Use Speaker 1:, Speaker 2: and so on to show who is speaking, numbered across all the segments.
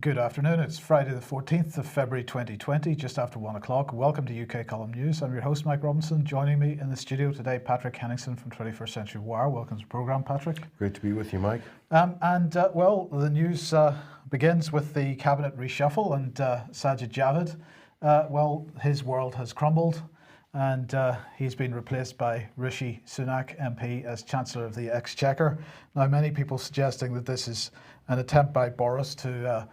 Speaker 1: Good afternoon. It's Friday the 14th of February 2020, just after 1 o'clock. Welcome to UK Column News. I'm your host, Mike Robinson. Joining me in the studio today, Patrick Henningsen from 21st Century Wire. Welcome to the programme, Patrick.
Speaker 2: Great to be with you, Mike.
Speaker 1: Well, the news begins with the cabinet reshuffle and Sajid Javid. Well, his world has crumbled and he's been replaced by Rishi Sunak MP as Chancellor of the Exchequer. Now, many people suggesting that this is an attempt by Boris to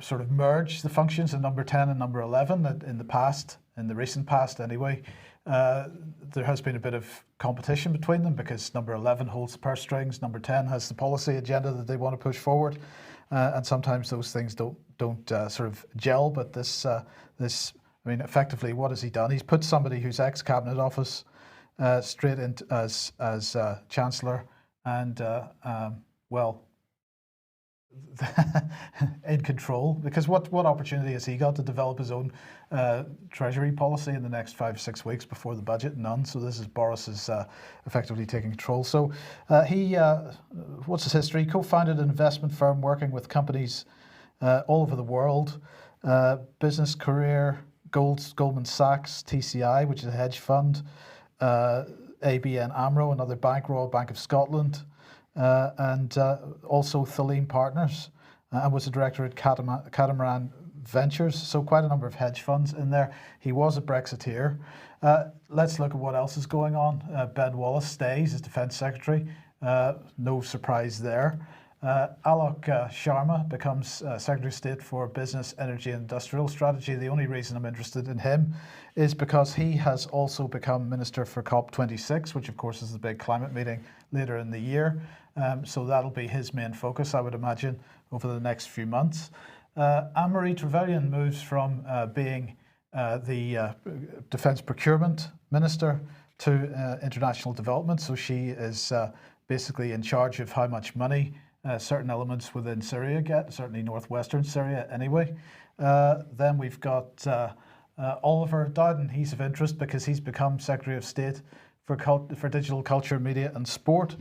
Speaker 1: sort of merge the functions of number 10 and number 11 in the past, in the recent past anyway. There has been a bit of competition between them because number 11 holds the purse strings, number 10 has the policy agenda that they want to push forward, and sometimes those things don't sort of gel. But this, I mean, effectively, what has he done? He's put somebody who's ex-cabinet office straight in as Chancellor, and well, in control, because what opportunity has he got to develop his own treasury policy in the next 5 or 6 weeks before the budget? None. So this is Boris effectively taking control. So he what's his history? Co-founded an investment firm working with companies all over the world. Business career: Goldman Sachs, TCI, which is a hedge fund, ABN AMRO, another bank, Royal Bank of Scotland, and also Theleme Partners, and was a director at Catamaran Ventures. So quite a number of hedge funds in there. He was a Brexiteer. Let's look at what else is going on. Ben Wallace stays as Defence Secretary. No surprise there. Alok Sharma becomes Secretary of State for Business, Energy and Industrial Strategy. The only reason I'm interested in him is because he has also become Minister for COP26, which of course is the big climate meeting later in the year. So that'll be his main focus, I would imagine, over the next few months. Anne-Marie Trevelyan moves from being the Defence Procurement Minister to International Development. So she is basically in charge of how much money certain elements within Syria get, certainly northwestern Syria anyway. Then we've got Oliver Dowden. He's of interest because he's become Secretary of State for Digital Culture, Media and Sport.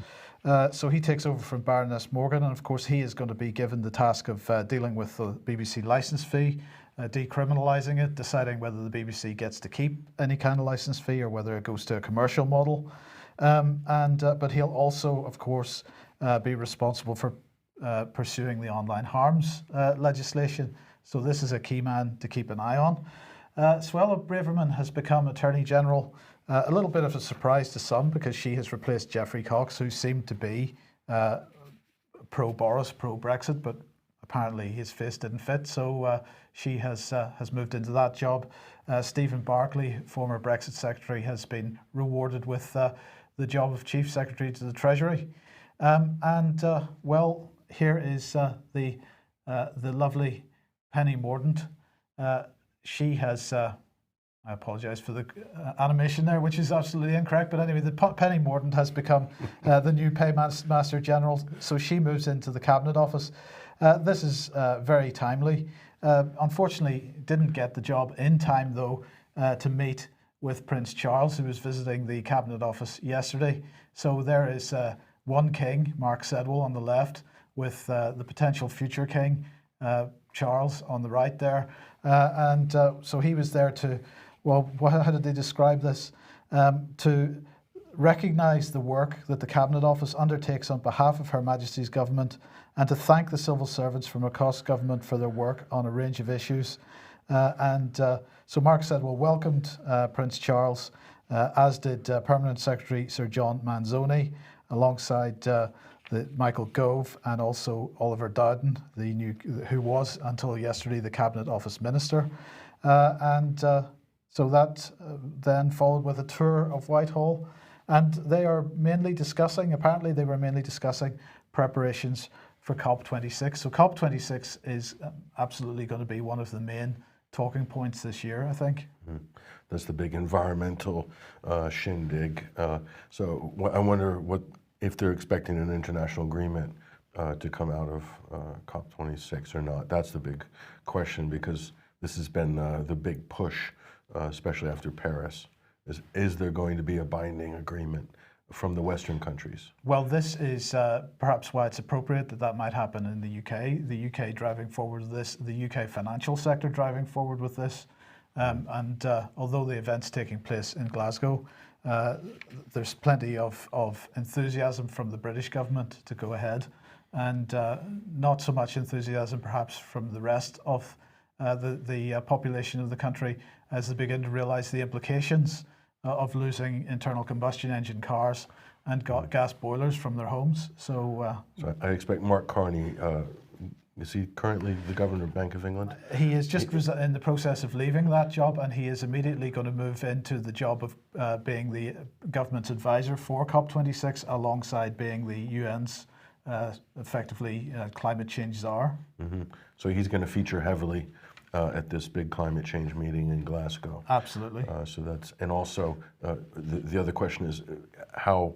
Speaker 1: So he takes over from Baroness Morgan, and of course he is going to be given the task of dealing with the BBC licence fee, decriminalising it, deciding whether the BBC gets to keep any kind of licence fee or whether it goes to a commercial model. But he'll also, of course, be responsible for pursuing the online harms legislation. So this is a key man to keep an eye on. Suella Braverman has become Attorney General. A little bit of a surprise to some because she has replaced Geoffrey Cox, who seemed to be pro-Boris, pro-Brexit, but apparently his face didn't fit. So she has moved into that job. Stephen Barclay, former Brexit Secretary, has been rewarded with the job of Chief Secretary to the Treasury. Well, here is the lovely Penny Mordaunt. She has, I apologise for the animation there, which is absolutely incorrect, but anyway, Penny Mordaunt has become the new Paymaster General, so she moves into the Cabinet Office. This is very timely. Unfortunately, didn't get the job in time, though, to meet with Prince Charles, who was visiting the Cabinet Office yesterday. So there is one king, Mark Sedwill, on the left, with the potential future king, Charles, on the right there. So he was there to, well, how did they describe this? To recognise the work that the Cabinet Office undertakes on behalf of Her Majesty's Government and to thank the civil servants from across government for their work on a range of issues. So Mark Sedwill welcomed Prince Charles, as did Permanent Secretary Sir John Manzoni, alongside Michael Gove and also Oliver Dowden, who was until yesterday the Cabinet Office Minister. So that then followed with a tour of Whitehall, and they are mainly discussing, apparently they were mainly discussing preparations for COP26. So COP26 is absolutely going to be one of the main talking points this year, I think.
Speaker 2: That's the big environmental shindig. So I wonder if they're expecting an international agreement to come out of COP26 or not. That's the big question, because this has been the big push, especially after Paris. Is there going to be a binding agreement from the Western countries?
Speaker 1: Well, this is perhaps why it's appropriate that that might happen in the UK. The UK driving forward with this, the UK financial sector driving forward with this. And although the event's taking place in Glasgow, there's plenty of enthusiasm from the British government to go ahead, and not so much enthusiasm perhaps from the rest of the population of the country as they begin to realise the implications of losing internal combustion engine cars and gas boilers from their homes. So
Speaker 2: I expect Mark Carney, is he currently the Governor of Bank of England?
Speaker 1: he is just in the process of leaving that job, and he is immediately going to move into the job of being the government's advisor for COP26, alongside being the UN's effectively climate change czar.
Speaker 2: So he's going to feature heavily at this big climate change meeting in Glasgow.
Speaker 1: Absolutely.
Speaker 2: So that's, and also the other question is, how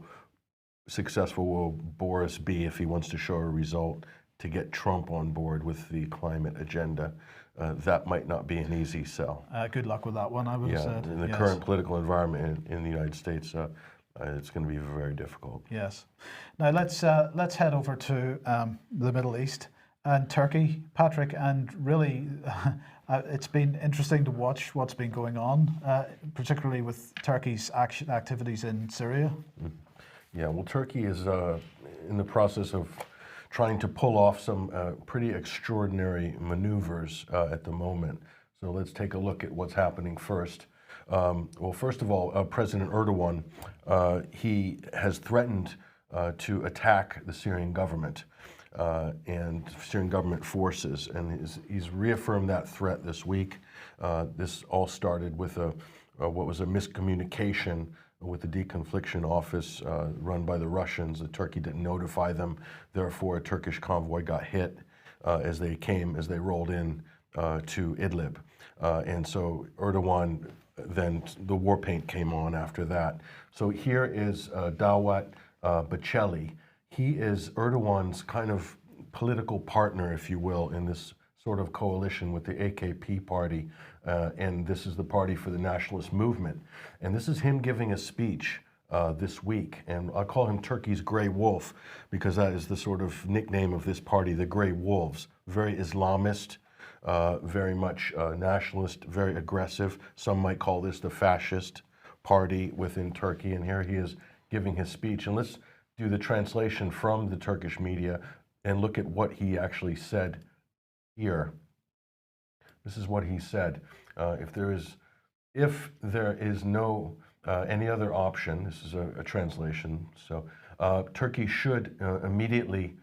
Speaker 2: successful will Boris be if he wants to show a result to get Trump on board with the climate agenda? That might not be an ezy sell.
Speaker 1: Good luck with that one, I would have said.
Speaker 2: In the current political environment in the United States, it's going to be very difficult.
Speaker 1: Yes. Now let's head over to the Middle East and Turkey, Patrick, and really it's been interesting to watch what's been going on, particularly with Turkey's activities in Syria.
Speaker 2: Yeah, well, Turkey is in the process of trying to pull off some pretty extraordinary maneuvers at the moment. So let's take a look at what's happening first. Well, first of all, President Erdogan, he has threatened to attack the Syrian government and Syrian government forces, and he's reaffirmed that threat this week. This all started with what was a miscommunication with the deconfliction office run by the Russians. The Turkey didn't notify them, therefore a Turkish convoy got hit as they rolled in to Idlib. And so Erdogan, then the war paint came on after that. So here is Dawat Bahçeli. He is Erdogan's kind of political partner, if you will, in this sort of coalition with the AKP party, and this is the Party for the Nationalist Movement. And this is him giving a speech this week, and I call him Turkey's Grey Wolf because that is the sort of nickname of this party, the Grey Wolves. Very Islamist, very much nationalist, very aggressive. Some might call this the fascist party within Turkey, and here he is giving his speech. And let's do the translation from the Turkish media and look at what he actually said here. This is what he said. If there is no any other option, this is a translation, so Turkey should immediately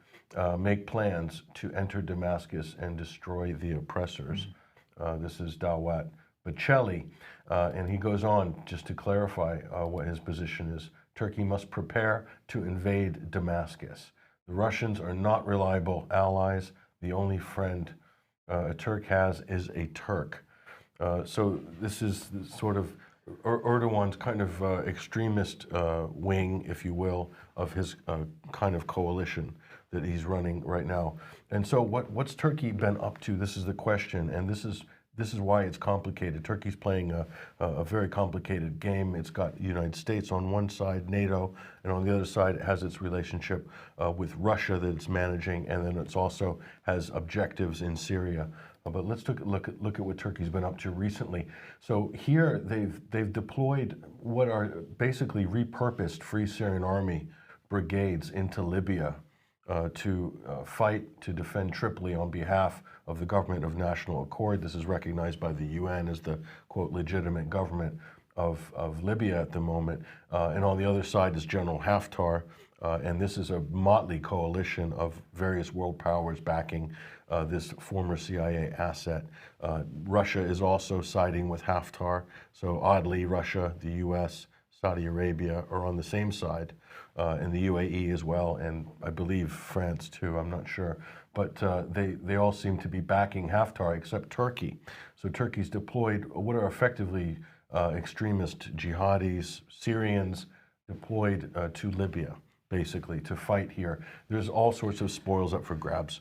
Speaker 2: make plans to enter Damascus and destroy the oppressors. This is Dawat Bahçeli, and he goes on just to clarify what his position is. Turkey must prepare to invade Damascus. The Russians are not reliable allies. The only friend a Turk has is a Turk. So this is sort of Erdogan's kind of extremist wing, if you will, of his kind of coalition that he's running right now. And so what's Turkey been up to? This is the question, and this is why it's complicated. Turkey's playing a very complicated game. It's got the United States on one side, NATO, and on the other side it has its relationship with Russia that it's managing, and then it's also has objectives in Syria. But let's look at what Turkey's been up to recently. So here they've deployed what are basically repurposed Free Syrian Army brigades into Libya to fight to defend Tripoli on behalf of the government of national accord. This is recognized by the UN as the, quote, legitimate government of Libya at the moment. And on the other side is General Haftar. And this is a motley coalition of various world powers backing this former CIA asset. Russia is also siding with Haftar. So oddly, Russia, the US, Saudi Arabia are on the same side, and the UAE as well, and I believe France too, I'm not sure. But they all seem to be backing Haftar except Turkey. So Turkey's deployed what are effectively extremist jihadis, Syrians deployed to Libya, basically, to fight here. There's all sorts of spoils up for grabs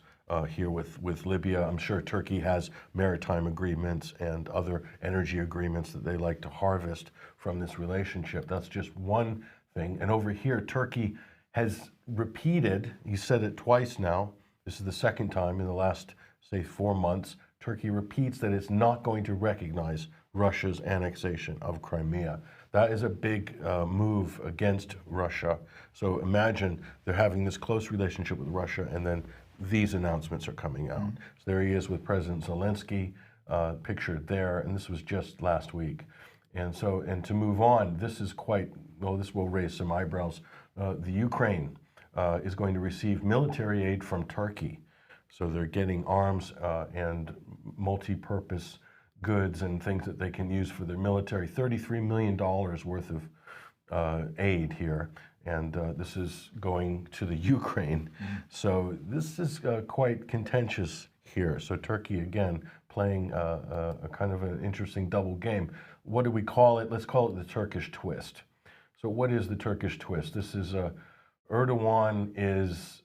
Speaker 2: here with Libya. I'm sure Turkey has maritime agreements and other energy agreements that they like to harvest from this relationship. That's just one thing. And over here, Turkey has repeated, he said it twice now, this is the second time in the last, say, 4 months, Turkey repeats that it's not going to recognize Russia's annexation of Crimea. That is a big move against Russia. So imagine they're having this close relationship with Russia, and then these announcements are coming out. So there he is with President Zelensky, pictured there, and this was just last week. And so, and to move on, this is quite, well, this will raise some eyebrows. The Ukraine is going to receive military aid from Turkey. So they're getting arms and multi-purpose goods and things that they can use for their military. $33 million worth of aid here. And this is going to the Ukraine. So this is quite contentious here. So Turkey, again, playing a kind of an interesting double game. What do we call it? Let's call it the Turkish twist. So what is the Turkish twist? This is Erdogan is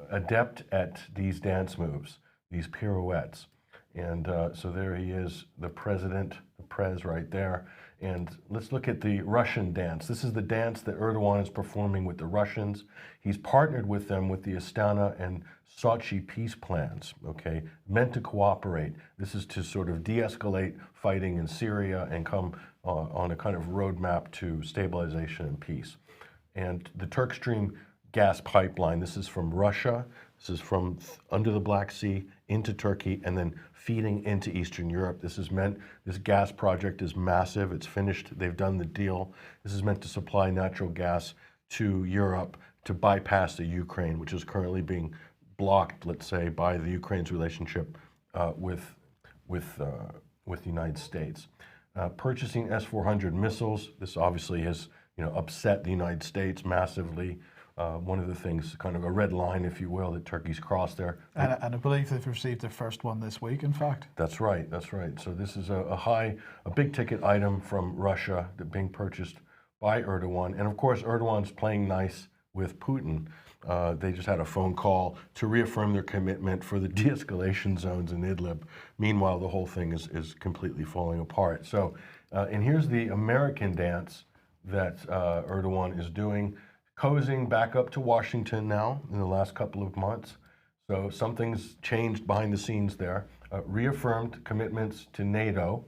Speaker 2: adept at these dance moves, these pirouettes. And so there he is, the president, the prez right there. And let's look at the Russian dance. This is the dance that Erdogan is performing with the Russians. He's partnered with them with the Astana and Sochi peace plans, okay, meant to cooperate. This is to sort of de-escalate fighting in Syria and come on a kind of roadmap to stabilization and peace. And the Turk Stream gas pipeline, this is from Russia, this is from under the Black Sea into Turkey and then feeding into Eastern Europe. This is meant, this gas project is massive, it's finished, they've done the deal. This is meant to supply natural gas to Europe to bypass the Ukraine, which is currently being blocked, let's say, by the Ukraine's relationship with the United States. Purchasing S-400 missiles, this obviously has upset the United States massively. One of the things, kind of a red line, if you will, that Turkey's crossed there.
Speaker 1: And I believe they've received their first one this week, in fact.
Speaker 2: That's right, that's right. So this is a big ticket item from Russia that being purchased by Erdogan. And of course, Erdogan's playing nice with Putin. They just had a phone call to reaffirm their commitment for the de-escalation zones in Idlib. Meanwhile, the whole thing is completely falling apart. So, and here's the American dance that Erdogan is doing, cozying back up to Washington now in the last couple of months. So something's changed behind the scenes there. Reaffirmed commitments to NATO,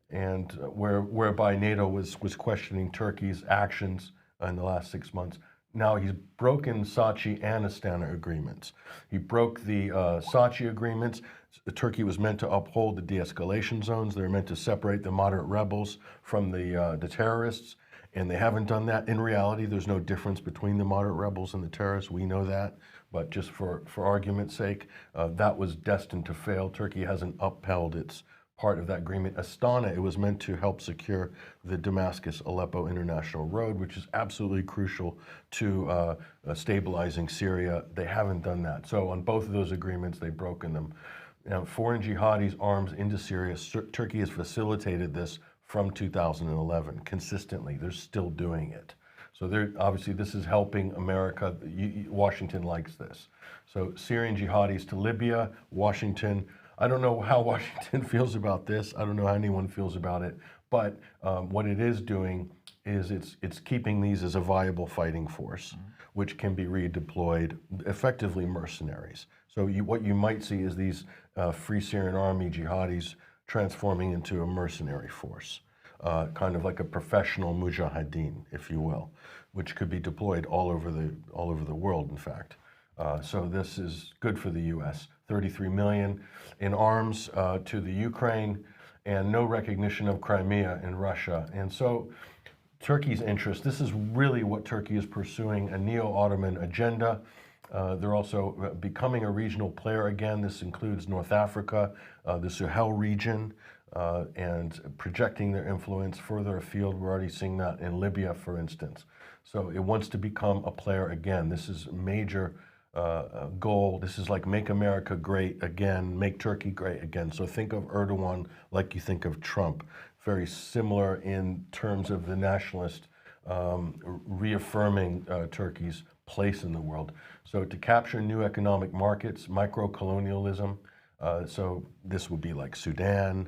Speaker 2: and whereby NATO was questioning Turkey's actions in the last 6 months. Now he's broken Sochi and Astana agreements. He broke the Sochi agreements. Turkey was meant to uphold the de-escalation zones. They were meant to separate the moderate rebels from the terrorists, and they haven't done that. In reality, there's no difference between the moderate rebels and the terrorists. We know that, but just for argument's sake, that was destined to fail. Turkey hasn't upheld its part of that agreement. Astana, it was meant to help secure the Damascus-Aleppo International Road, which is absolutely crucial to stabilizing Syria. They haven't done that. So on both of those agreements, they've broken them. Now, foreign jihadis' arms into Syria, Turkey has facilitated this from 2011 consistently. They're still doing it. So obviously this is helping America. Washington likes this. So Syrian jihadis to Libya, Washington. I don't know how Washington feels about this. I don't know how anyone feels about it. But what it is doing is it's keeping these as a viable fighting force, which can be redeployed, effectively mercenaries. So what you might see is these Free Syrian Army jihadis transforming into a mercenary force, kind of like a professional mujahideen, if you will, which could be deployed all over the world, in fact. So this is good for the U.S. 33 million in arms to the Ukraine, and no recognition of Crimea in Russia. And so Turkey's interest, this is really what Turkey is pursuing, a neo-Ottoman agenda. They're also becoming a regional player again. This includes North Africa, the Sahel region, and projecting their influence further afield. We're already seeing that in Libya, for instance. So it wants to become a player again. This is a major goal. This is like make America great again, make Turkey great again. So think of Erdogan like you think of Trump. Very similar in terms of the nationalist reaffirming Turkey's place in the world. So to capture new economic markets, micro-colonialism, so this would be like Sudan,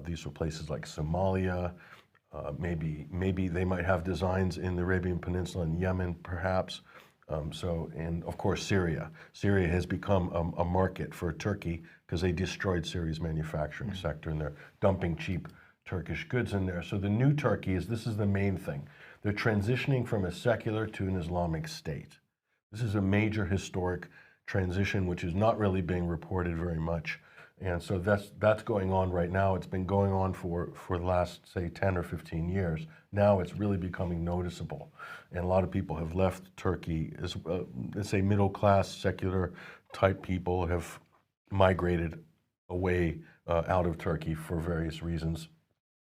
Speaker 2: these are places like Somalia, Maybe they might have designs in the Arabian Peninsula and Yemen, perhaps. And of course Syria. Syria has become a market for Turkey because they destroyed Syria's manufacturing sector and they're dumping cheap Turkish goods in there. So the new Turkey this is the main thing. They're transitioning from a secular to an Islamic state. This is a major historic transition which is not really being reported very much. And so that's going on right now. It's been going on for the last, say, 10 or 15 years. Now it's really becoming noticeable. And a lot of people have left Turkey. Let's say middle-class, secular type people have migrated away out of Turkey for various reasons.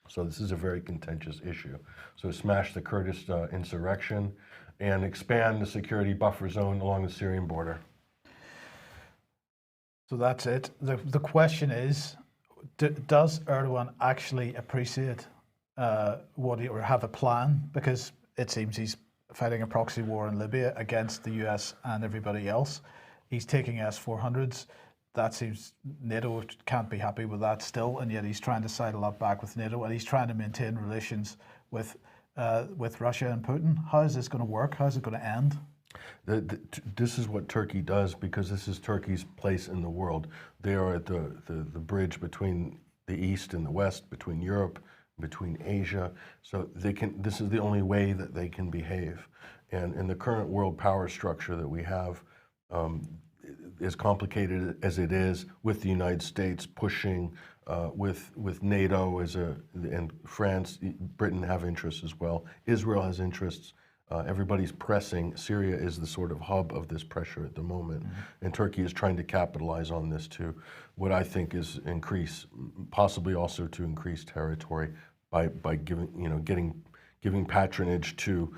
Speaker 2: So this is a very contentious issue. So smash the Kurdish insurrection and expand the security buffer zone along the Syrian border.
Speaker 1: So that's it. The question is, does Erdogan actually appreciate or have a plan? Because it seems he's fighting a proxy war in Libya against the US and everybody else. He's taking S-400s. That seems NATO can't be happy with that still, and yet he's trying to sidle up back with NATO, and he's trying to maintain relations with Russia and Putin. How is this going to work? How is it going to end?
Speaker 2: This is what Turkey does because this is Turkey's place in the world. They are at the bridge between the East and the West, between Europe, between Asia. So this is the only way that they can behave. And in the current world power structure that we have, as complicated as it is, with the United States pushing, with NATO and France, Britain have interests as well. Israel has interests. Everybody's pressing. Syria is the sort of hub of this pressure at the moment, and Turkey is trying to capitalize on this to what I think is possibly also to increase territory by giving patronage to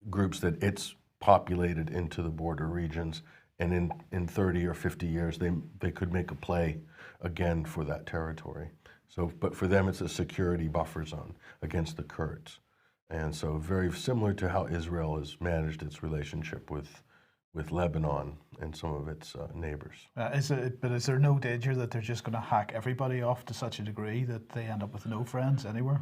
Speaker 2: groups that it's populated into the border regions, and in 30 or 50 years they could make a play again for that territory. So, but for them it's a security buffer zone against the Kurds. And so very similar to how Israel has managed its relationship with Lebanon and some of its neighbors.
Speaker 1: But is there no danger that they're just going to hack everybody off to such a degree that they end up with no friends anywhere?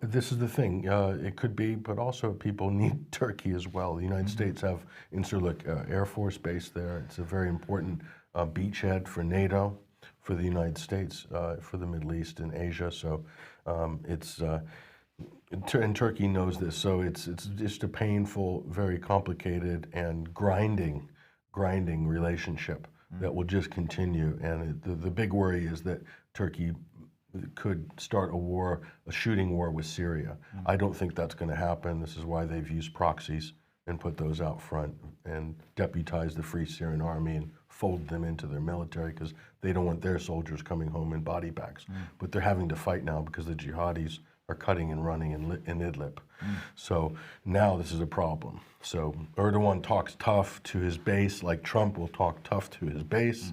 Speaker 2: This is the thing. It could be, but also people need Turkey as well. The United States have Incirlik Air Force Base there. It's a very important beachhead for NATO, for the United States, for the Middle East and Asia. So and Turkey knows this, so it's just a painful, very complicated and grinding relationship that will just continue. And the big worry is that Turkey could start a shooting war with Syria. I don't think that's going to happen. This is why they've used proxies and put those out front and deputized the Free Syrian Army and fold them into their military because they don't want their soldiers coming home in body bags. But they're having to fight now because the jihadis are cutting and running in Idlib. So now this is a problem. So Erdogan talks tough to his base, like Trump will talk tough to his base,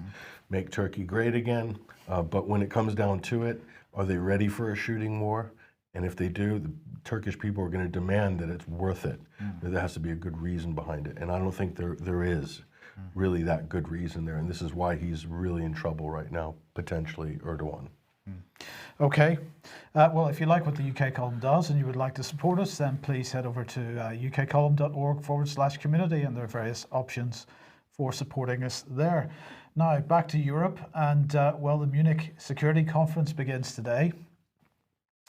Speaker 2: make Turkey great again. But when it comes down to it, are they ready for a shooting war? And if they do, the Turkish people are going to demand that it's worth it. That there has to be a good reason behind it. And I don't think there is really that good reason there. And this is why he's really in trouble right now, potentially, Erdogan.
Speaker 1: Okay. Well, if you like what the UK Column does and you would like to support us, then please head over to ukcolumn.org/community, and there are various options for supporting us there. Now, back to Europe, and well, the Munich Security Conference begins today.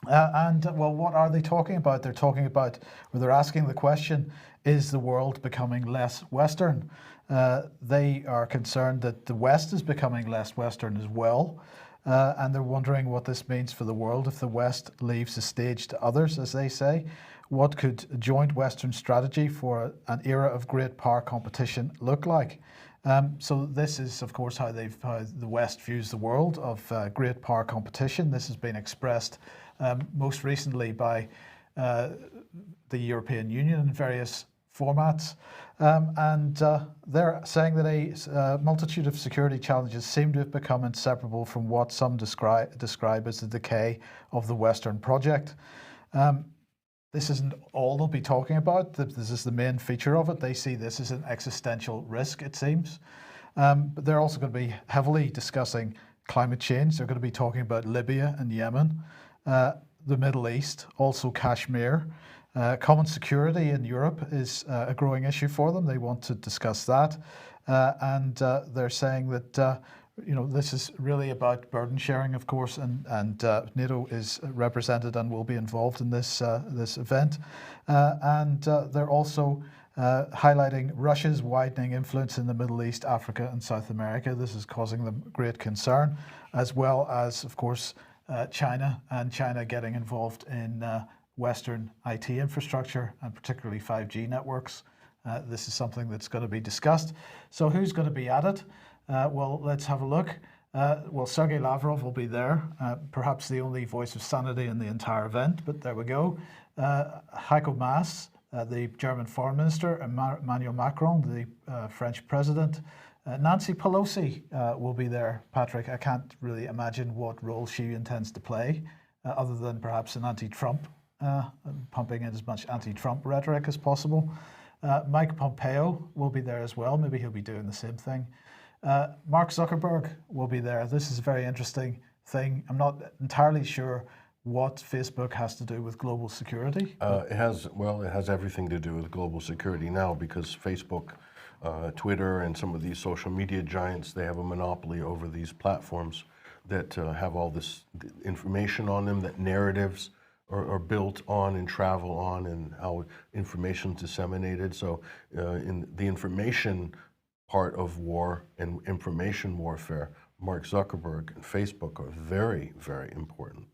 Speaker 1: What are they talking about? They're talking about, or they're asking the question, is the world becoming less Western? They are concerned that the West is becoming less Western as well. And they're wondering what this means for the world if the West leaves the stage to others, as they say. What could a joint Western strategy for an era of great power competition look like? So this is, of course, how the West views the world of great power competition. This has been expressed most recently by the European Union in various formats. They're saying that a multitude of security challenges seem to have become inseparable from what some describe as the decay of the Western project. This isn't all they'll be talking about. This is the main feature of it. They see this as an existential risk, it seems. But they're also going to be heavily discussing climate change. They're going to be talking about Libya and Yemen. the Middle East, also Kashmir. Common security in Europe is a growing issue for them. They want to discuss that. And they're saying that this is really about burden sharing, of course, and NATO is represented and will be involved in this event. And they're also highlighting Russia's widening influence in the Middle East, Africa, and South America. This is causing them great concern, as well as, of course, China getting involved in Western IT infrastructure and particularly 5G networks. This is something that's going to be discussed. So who's going to be at it? Well, let's have a look. Well, Sergei Lavrov will be there, perhaps the only voice of sanity in the entire event, but there we go. Heiko Maas, the German foreign minister, Emmanuel Macron, the French president. Nancy Pelosi will be there, Patrick. I can't really imagine what role she intends to play, other than perhaps an anti-Trump, pumping in as much anti-Trump rhetoric as possible. Mike Pompeo will be there as well. Maybe he'll be doing the same thing. Mark Zuckerberg will be there. This is a very interesting thing. I'm not entirely sure what Facebook has to do with global security.
Speaker 2: It has everything to do with global security now, because Facebook, Twitter, and some of these social media giants, they have a monopoly over these platforms that have all this information on them, that narratives are built on and travel on, and how information is disseminated. So in the information part of war and information warfare, Mark Zuckerberg and Facebook are very, very important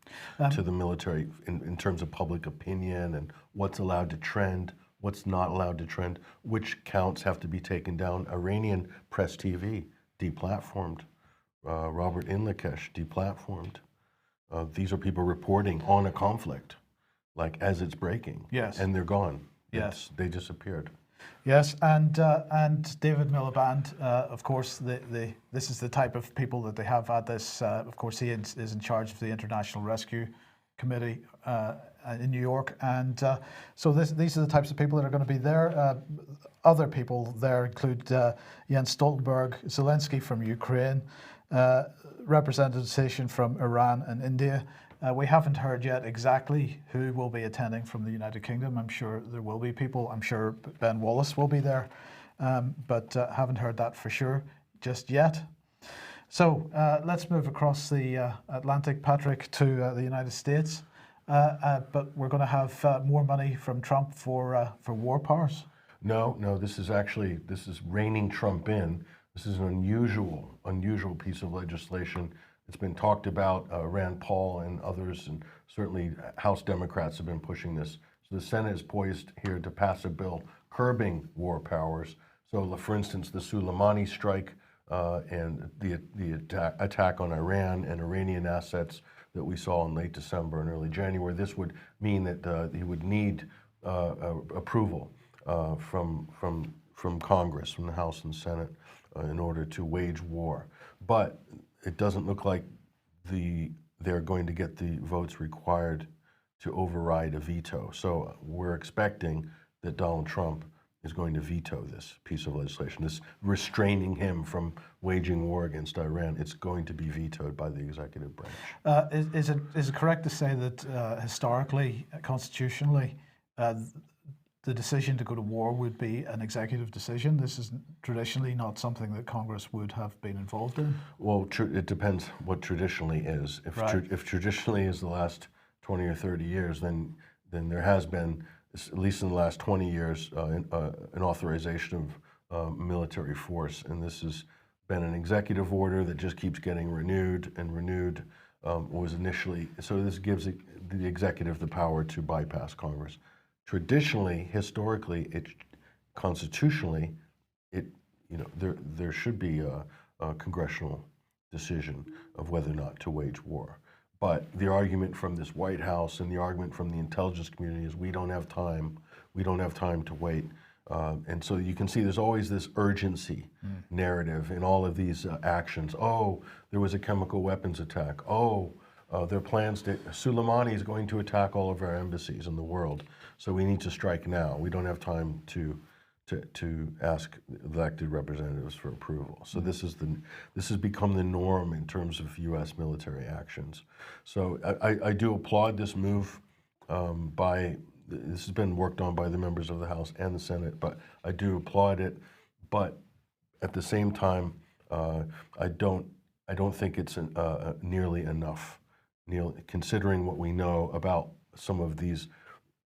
Speaker 2: to the military in terms of public opinion and what's allowed to trend, what's not allowed to trend, which accounts have to be taken down. Iranian Press TV deplatformed. Robert Inlakesh deplatformed. These are people reporting on a conflict, like as it's breaking.
Speaker 1: Yes.
Speaker 2: And they're gone.
Speaker 1: Yes.
Speaker 2: They disappeared.
Speaker 1: Yes, and David Miliband, of course, this is the type of people that they have at this. Of course, he is in charge of the International Rescue Committee in New York, and so these are the types of people that are going to be there. Other people there include Jens Stoltenberg, Zelensky from Ukraine, representation from Iran and India. We haven't heard yet exactly who will be attending from the United Kingdom. I'm sure there will be people. I'm sure Ben Wallace will be there, but haven't heard that for sure just yet. So let's move across the Atlantic, Patrick, to the United States. But we're going to have more money from Trump for war powers.
Speaker 2: No, this is reining Trump in. This is an unusual piece of legislation. It's been talked about. Rand Paul and others, and certainly House Democrats have been pushing this. So the Senate is poised here to pass a bill curbing war powers. So, for instance, the Soleimani strike and the attack on Iran and Iranian assets that we saw in late December and early January. This would mean that he would need approval from Congress, from the House and Senate, in order to wage war. But it doesn't look like they're going to get the votes required to override a veto. So we're expecting that Donald Trump is going to veto this piece of legislation, this restraining him from waging war against Iran. It's going to be vetoed by the executive branch.
Speaker 1: Is it correct to say that historically, constitutionally, the decision to go to war would be an executive decision? This is traditionally not something that Congress would have been involved in?
Speaker 2: Well, it depends what traditionally is. If traditionally is the last 20 or 30 years, then there has been, at least in the last 20 years, an authorization of military force. And this has been an executive order that just keeps getting renewed and renewed. Was initially, so this gives the executive the power to bypass Congress. Traditionally, historically, constitutionally, there should be a congressional decision of whether or not to wage war. But the argument from this White House and the argument from the intelligence community is we don't have time. We don't have time to wait. And so you can see there's always this urgency narrative in all of these actions. Oh, there was a chemical weapons attack. Oh, there are plans to, Soleimani is going to attack all of our embassies in the world. So we need to strike now. We don't have time to to ask elected representatives for approval. So this has become the norm in terms of U.S. military actions. So I do applaud this move this has been worked on by the members of the House and the Senate, but I do applaud it. But at the same time, I don't think it's nearly enough, considering what we know about some of these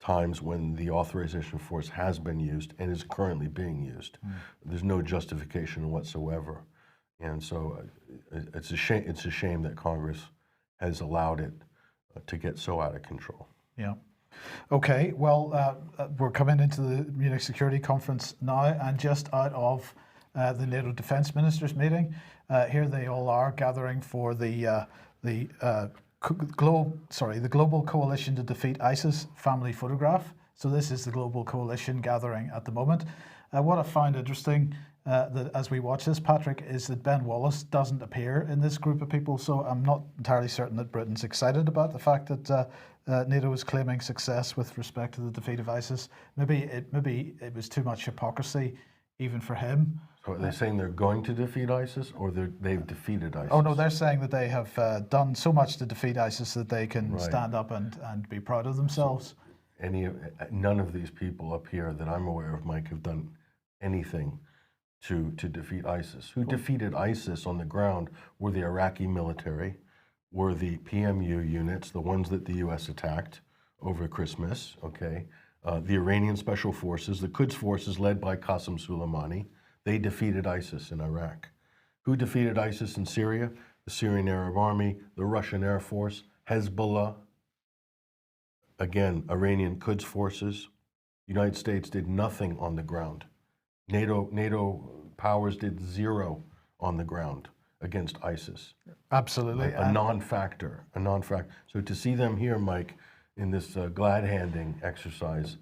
Speaker 2: times when the authorization force has been used and is currently being used. There's no justification whatsoever, and so it's a shame. It's a shame that Congress has allowed it to get so out of control.
Speaker 1: Yeah. Okay. Well, we're coming into the Munich Security Conference now, and just out of the NATO Defence Ministers meeting, here they all are gathering for the Global Coalition to Defeat ISIS family photograph. So this is the global coalition gathering at the moment. What I found interesting that as we watch this, Patrick, is that Ben Wallace doesn't appear in this group of people. So I'm not entirely certain that Britain's excited about the fact that NATO is claiming success with respect to the defeat of ISIS. Maybe it was too much hypocrisy even for him.
Speaker 2: So are they saying they're going to defeat ISIS, or they've defeated ISIS?
Speaker 1: Oh no, they're saying that they have done so much to defeat ISIS that they can stand up and be proud of themselves.
Speaker 2: So none of these people up here that I'm aware of, Mike, have done anything to defeat ISIS. Who defeated ISIS on the ground were the Iraqi military, were the PMU units, the ones that the U.S. attacked over Christmas, okay? The Iranian Special Forces, the Quds forces led by Qasem Soleimani, they defeated ISIS in Iraq. Who defeated ISIS in Syria? The Syrian Arab Army, the Russian Air Force, Hezbollah, again, Iranian Quds forces. United States did nothing on the ground. NATO powers did zero on the ground against ISIS.
Speaker 1: Absolutely.
Speaker 2: A non-factor. So to see them here, Mike, in this glad-handing exercise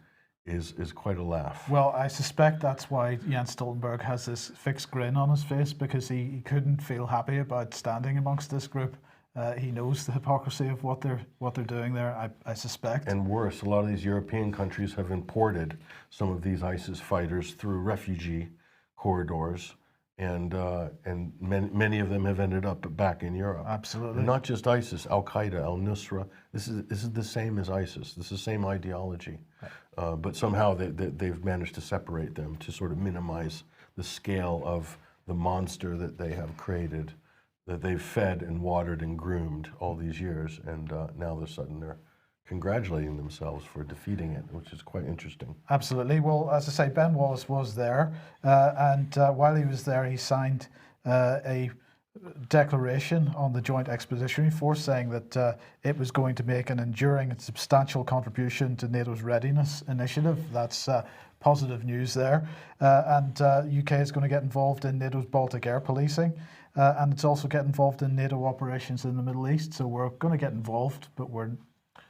Speaker 2: is quite a laugh.
Speaker 1: Well, I suspect that's why Jens Stoltenberg has this fixed grin on his face, because he couldn't feel happy about standing amongst this group. He knows the hypocrisy of what they're doing there, I suspect.
Speaker 2: And worse, a lot of these European countries have imported some of these ISIS fighters through refugee corridors, and many of them have ended up back in Europe.
Speaker 1: Absolutely.
Speaker 2: And not just ISIS, Al-Qaeda, Al-Nusra. This is the same as ISIS. This is the same ideology. But somehow they've managed to separate them to sort of minimize the scale of the monster that they have created, that they've fed and watered and groomed all these years, and now all of a sudden they're congratulating themselves for defeating it, which is quite interesting.
Speaker 1: Absolutely. Well, as I say, Ben Wallace was there, and while he was there, he signed a declaration on the Joint Expeditionary Force saying that it was going to make an enduring and substantial contribution to NATO's readiness initiative. That's positive news there. And UK is going to get involved in NATO's Baltic air policing, and it's also getting involved in NATO operations in the Middle East. So we're going to get involved, but we're,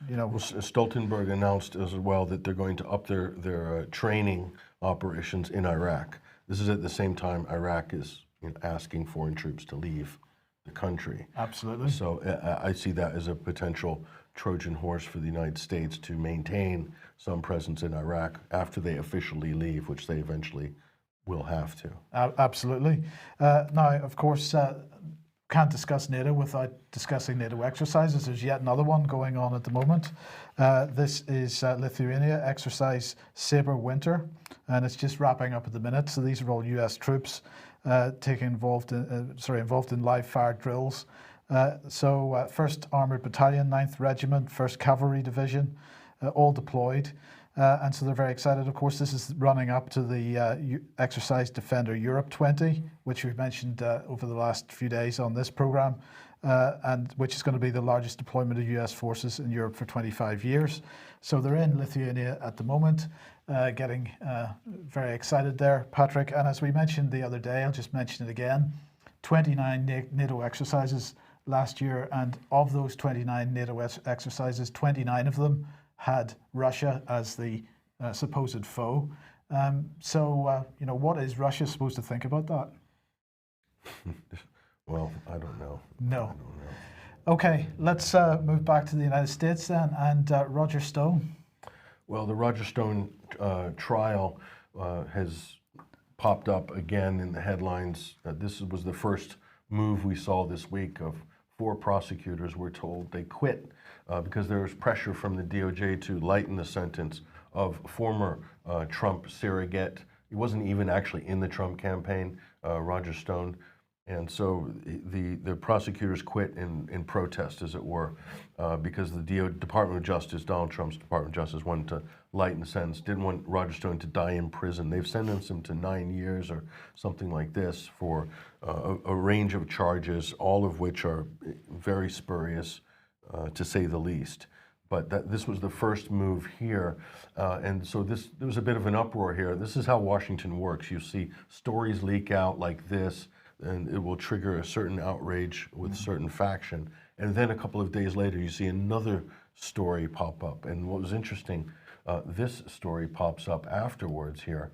Speaker 2: Well, Stoltenberg announced as well that they're going to up their training operations in Iraq. This is at the same time Iraq is asking foreign troops to leave the country.
Speaker 1: Absolutely.
Speaker 2: So I see that as a potential Trojan horse for the United States to maintain some presence in Iraq after they officially leave, which they eventually will have to.
Speaker 1: Absolutely. Now, of course, can't discuss NATO without discussing NATO exercises. There's yet another one going on at the moment. This is Lithuania exercise Sabre Winter, and it's just wrapping up at the minute. So these are all U.S. troops involved in live fire drills. So 1st Armoured Battalion, 9th Regiment, 1st Cavalry Division, all deployed. And so they're very excited. Of course, this is running up to the Exercise Defender Europe 20, which we've mentioned over the last few days on this program, and which is going to be the largest deployment of US forces in Europe for 25 years. So they're in Lithuania at the moment, getting very excited there, Patrick. And as we mentioned the other day, I'll just mention it again, 29 NATO exercises last year, and of those 29 NATO exercises, 29 of them had Russia as the supposed foe. What is Russia supposed to think about that?
Speaker 2: Well, I don't know.
Speaker 1: No.
Speaker 2: I don't know.
Speaker 1: Okay, let's move back to the United States then, and Roger Stone.
Speaker 2: Well, the Roger Stone trial has popped up again in the headlines. This was the first move we saw this week of 4 prosecutors were told they quit because there was pressure from the DOJ to lighten the sentence of former Trump surrogate. He wasn't even actually in the Trump campaign, Roger Stone. And so the prosecutors quit in protest, as it were, because the Department of Justice, Donald Trump's Department of Justice, wanted to lighten the sentence, didn't want Roger Stone to die in prison. They've sentenced him to 9 years or something like this for a range of charges, all of which are very spurious, to say the least. But this was the first move here, and so there was a bit of an uproar here. This is how Washington works. You see stories leak out like this, and it will trigger a certain outrage with a certain faction. And then a couple of days later, you see another story pop up. And what was interesting, this story pops up afterwards here,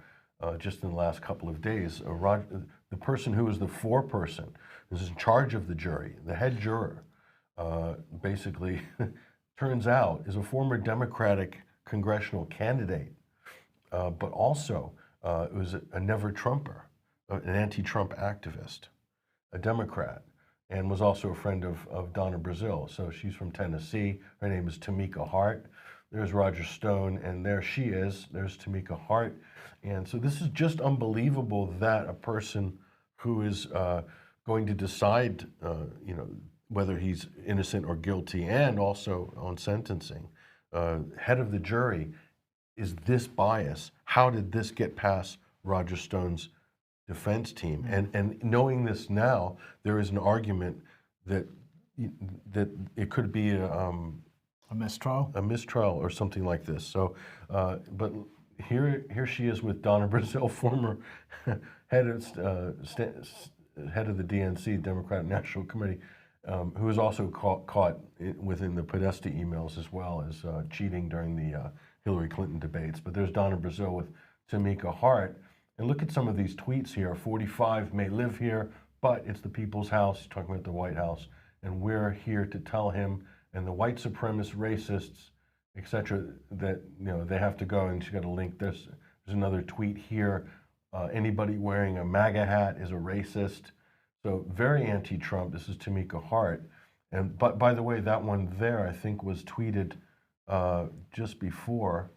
Speaker 2: just in the last couple of days. The person who was the foreperson, who's in charge of the jury, the head juror, basically turns out is a former Democratic congressional candidate, but also was a never Trumper, an anti-Trump activist, a Democrat, and was also a friend of Donna Brazile. So she's from Tennessee. Her name is Tamika Hart. There's Roger Stone, and there she is. There's Tamika Hart. And so this is just unbelievable that a person who is going to decide, whether he's innocent or guilty, and also on sentencing, head of the jury, is this biased. How did this get past Roger Stone's defense team? And knowing this now, there is an argument that it could be a
Speaker 1: mistrial,
Speaker 2: or something like this. So, but here she is with Donna Brazile, former head of the DNC, Democratic National Committee, who was also caught within the Podesta emails as well as cheating during the Hillary Clinton debates. But there's Donna Brazile with Tamika Hart. And look at some of these tweets here. 45 may live here, but it's the people's house. He's talking about the White House. And we're here to tell him and the white supremacist racists, etc., that they have to go. And she's got a link. There's another tweet here. Anybody wearing a MAGA hat is a racist. So very anti-Trump. This is Tamika Hart. And but by the way, that one there I think was tweeted just before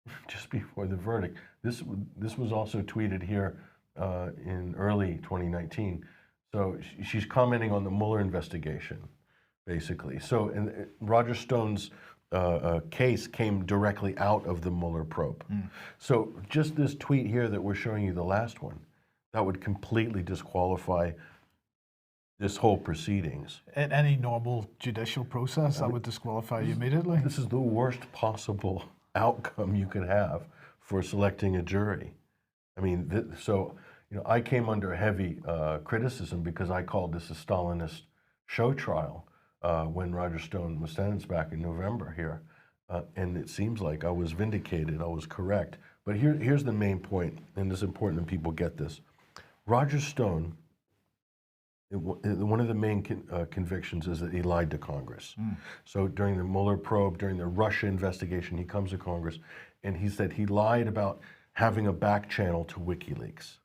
Speaker 2: the verdict. This was also tweeted here in early 2019. So she's commenting on the Mueller investigation, basically. So and Roger Stone's case came directly out of the Mueller probe. So just this tweet here that we're showing you, the last one, that would completely disqualify this whole proceedings.
Speaker 1: In any normal judicial process, that would disqualify you immediately.
Speaker 2: This is the worst possible outcome you could have for selecting a jury. I mean, I came under heavy criticism because I called this a Stalinist show trial when Roger Stone was sentenced back in November here. And it seems like I was vindicated, I was correct. But here's the main point, and it's important that people get this. Roger Stone, one of the main convictions is that he lied to Congress. So during the Mueller probe, during the Russia investigation, he comes to Congress and he said he lied about having a back channel to WikiLeaks.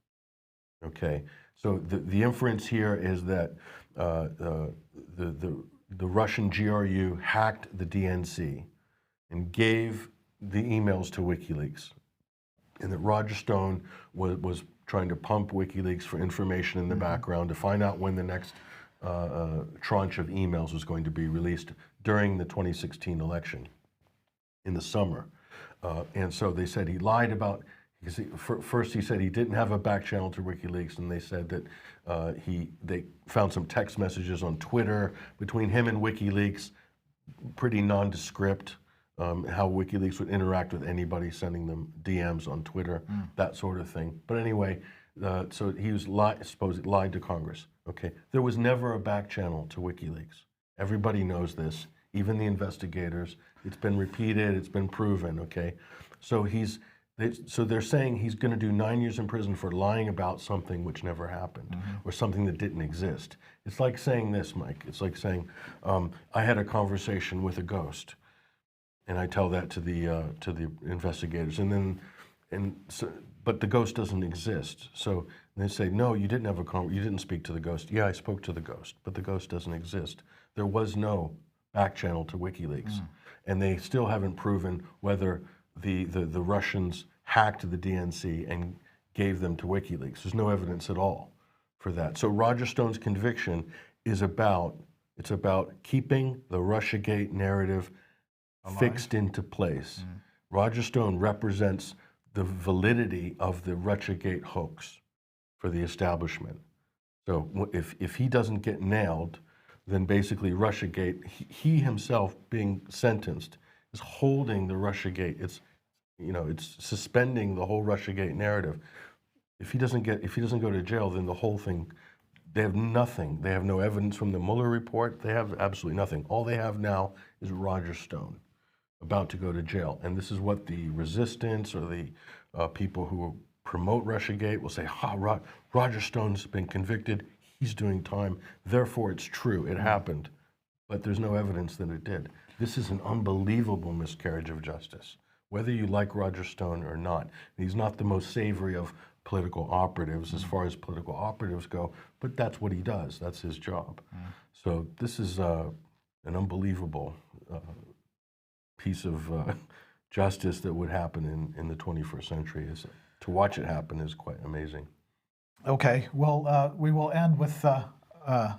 Speaker 2: Okay, so the inference here is that the Russian GRU hacked the DNC and gave the emails to WikiLeaks, and that Roger Stone was trying to pump WikiLeaks for information in the background to find out when the next tranche of emails was going to be released during the 2016 election in the summer. And so they said he lied about, first he said he didn't have a back channel to WikiLeaks, and they said that they found some text messages on Twitter between him and WikiLeaks, pretty nondescript. How WikiLeaks would interact with anybody sending them DMs on Twitter, that sort of thing. But anyway, so he was supposedly lied to Congress. Okay, there was never a back channel to WikiLeaks. Everybody knows this, even the investigators. It's been repeated, it's been proven. Okay, so they're saying he's going to do 9 years in prison for lying about something which never happened, or something that didn't exist. It's like saying this, Mike. It's like saying, I had a conversation with a ghost. And I tell that to the investigators, and then and so, but the ghost doesn't exist. So they say, no, you didn't have you didn't speak to the ghost. Yeah, I spoke to the ghost, but the ghost doesn't exist. There was no back channel to WikiLeaks, and they still haven't proven whether the Russians hacked the DNC and gave them to WikiLeaks. There's no evidence at all for that. So Roger Stone's conviction is about keeping the Russiagate narrative fixed into place. Roger Stone represents the validity of the Russiagate hoax for the establishment. So if he doesn't get nailed, then basically Russiagate, he himself being sentenced, is holding the Russiagate. It's suspending the whole Russiagate narrative. If he doesn't go to jail, then the whole thing, they have nothing. They have no evidence from the Mueller report. They have absolutely nothing. All they have now is Roger Stone about to go to jail. And this is what the resistance or the people who promote Russiagate will say, Roger Stone's been convicted, he's doing time, therefore it's true, it happened. But there's no evidence that it did. This is an unbelievable miscarriage of justice, whether you like Roger Stone or not. He's not the most savory of political operatives as far as political operatives go, but that's what he does, that's his job. So this is an unbelievable piece of justice that would happen in the 21st century. To watch it happen is quite amazing.
Speaker 1: Okay, well, we will end with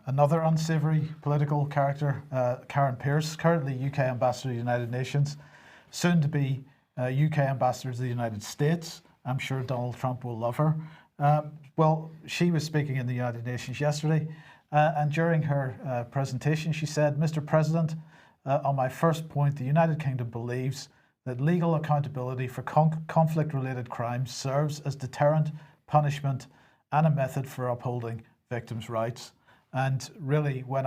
Speaker 1: another unsavory political character, Karen Pierce, currently UK Ambassador to the United Nations, soon to be UK Ambassador to the United States. I'm sure Donald Trump will love her. Well, she was speaking in the United Nations yesterday, and during her presentation, she said, Mr. President, on my first point, the United Kingdom believes that legal accountability for conflict-related crimes serves as deterrent, punishment, and a method for upholding victims' rights. And really, when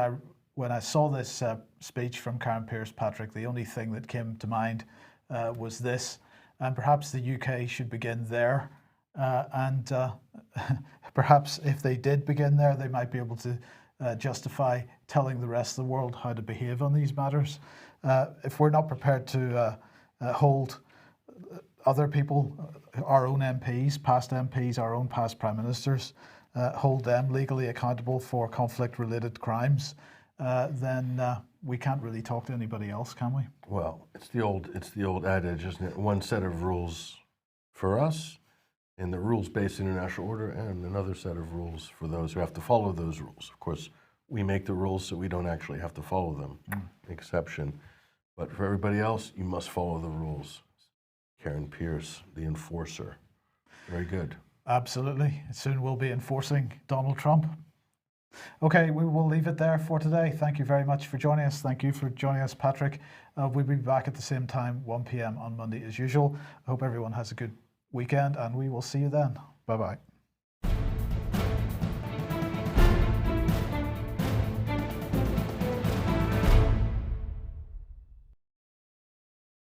Speaker 1: I saw this speech from Karen Pierce, Patrick, the only thing that came to mind was this, and perhaps the UK should begin there. And perhaps if they did begin there, they might be able to justify telling the rest of the world how to behave on these matters. If we're not prepared to hold other people, our own MPs, past MPs, our own past prime ministers, hold them legally accountable for conflict-related crimes, then we can't really talk to anybody else, can we?
Speaker 2: Well, it's the old adage, isn't it? One set of rules for us in the rules-based international order, and another set of rules for those who have to follow those rules. Of course, we make the rules so we don't actually have to follow them, exception. But for everybody else, you must follow the rules. Karen Pierce, the enforcer. Very good.
Speaker 1: Absolutely. Soon we'll be enforcing Donald Trump. Okay, we will leave it there for today. Thank you very much for joining us. Thank you for joining us, Patrick. We'll be back at the same time, 1 p.m. on Monday as usual. I hope everyone has a good weekend, and we will see you then. Bye-bye.